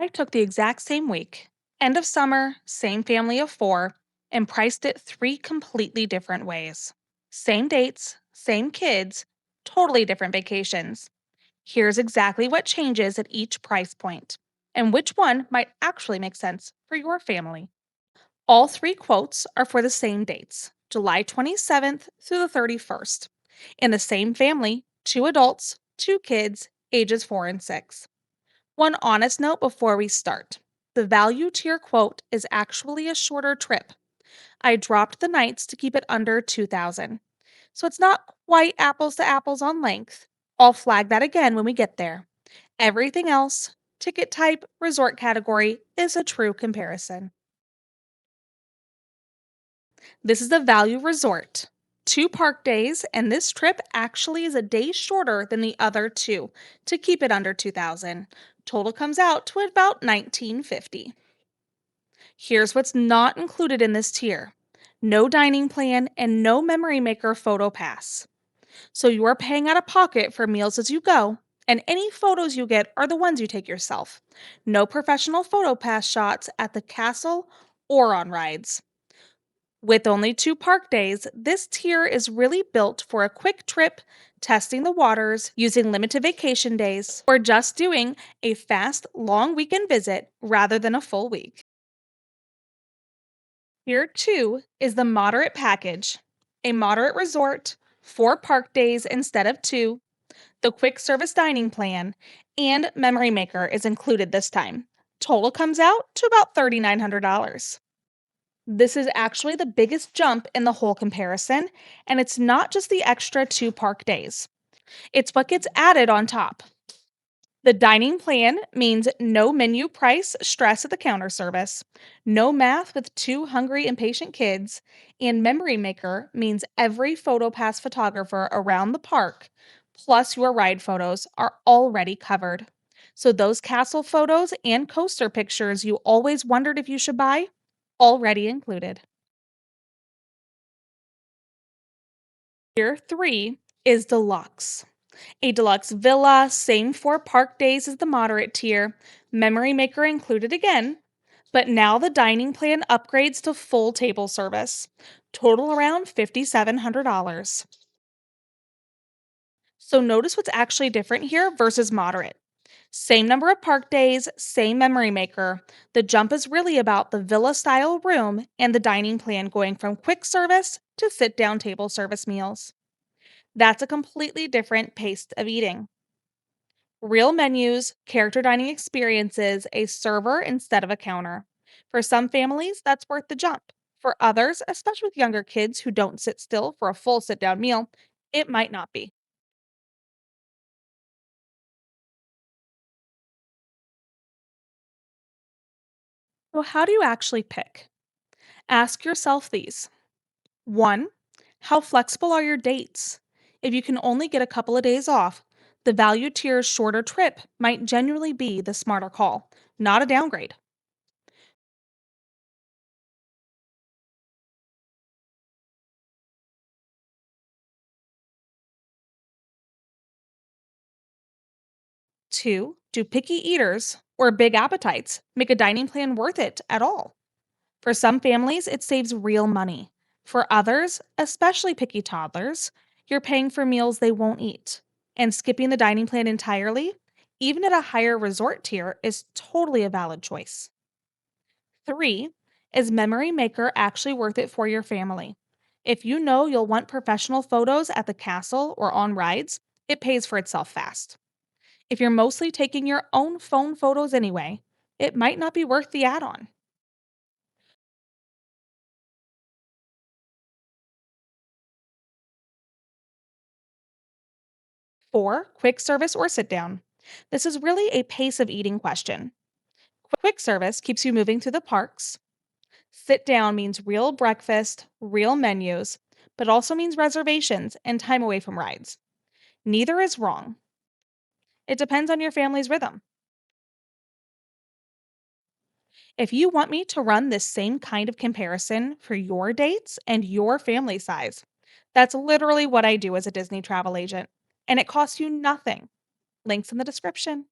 I took the exact same week, end of summer, same family of four, and priced it three completely different ways. Same dates, same kids, totally different vacations. Here's exactly what changes at each price point, and which one might actually make sense for your family. All three quotes are for the same dates, July 27th through the 31st, in the same family, two adults, two kids, ages 4 and 6. One honest note before we start: the value tier quote is actually a shorter trip. I dropped the nights to keep it under 2,000. So it's not quite apples to apples on length. I'll flag that again when we get there. Everything else, ticket type, resort category, is a true comparison. This is the value resort. Two park days, and this trip actually is a day shorter than the other two to keep it under 2,000. Total comes out to about 1950. Here's what's not included in this tier: no dining plan and no memory maker photo pass. So you are paying out of pocket for meals as you go, and any photos you get are the ones you take yourself. No professional photo pass shots at the castle or on rides. With only two park days, this tier is really built for a quick trip, testing the waters, using limited vacation days, or just doing a fast, long weekend visit rather than a full week. Tier 2 is the moderate package, a moderate resort, 4 park days instead of two, the quick service dining plan, and Memory Maker is included this time. Total comes out to about $3,900. This is actually the biggest jump in the whole comparison, and it's not just the extra 2 park days. It's what gets added on top. The dining plan means no menu price stress at the counter service, no math with two hungry, impatient kids, and Memory Maker means every PhotoPass photographer around the park, plus your ride photos, are already covered. So those castle photos and coaster pictures you always wondered if you should buy, already included. Tier 3 is Deluxe. A deluxe villa, same 4 park days as the moderate tier, Memory Maker included again, but now the dining plan upgrades to full table service. Total around $5,700. So notice what's actually different here versus moderate. Same number of park days, same Memory Maker. The jump is really about the villa style room and the dining plan going from quick service to sit down table service meals. That's a completely different pace of eating. Real menus, character dining experiences, a server instead of a counter. For some families, that's worth the jump. For others, especially with younger kids who don't sit still for a full sit down meal, it might not be. So, how do you actually pick? Ask yourself these. 1. How flexible are your dates? If you can only get a couple of days off, the value tier's shorter trip might genuinely be the smarter call, not a downgrade. 2. Do picky eaters or big appetites make a dining plan worth it at all? For some families, it saves real money. For others, especially picky toddlers, you're paying for meals they won't eat. And skipping the dining plan entirely, even at a higher resort tier, is totally a valid choice. 3. Is Memory Maker actually worth it for your family? If you know you'll want professional photos at the castle or on rides, it pays for itself fast. If you're mostly taking your own phone photos anyway, it might not be worth the add on. 4. Quick service or sit down. This is really a pace of eating question. Quick service keeps you moving through the parks. Sit down means real breakfast, real menus, but also means reservations and time away from rides. Neither is wrong. It depends on your family's rhythm. If you want me to run this same kind of comparison for your dates and your family size, that's literally what I do as a Disney travel agent. And it costs you nothing. Links in the description.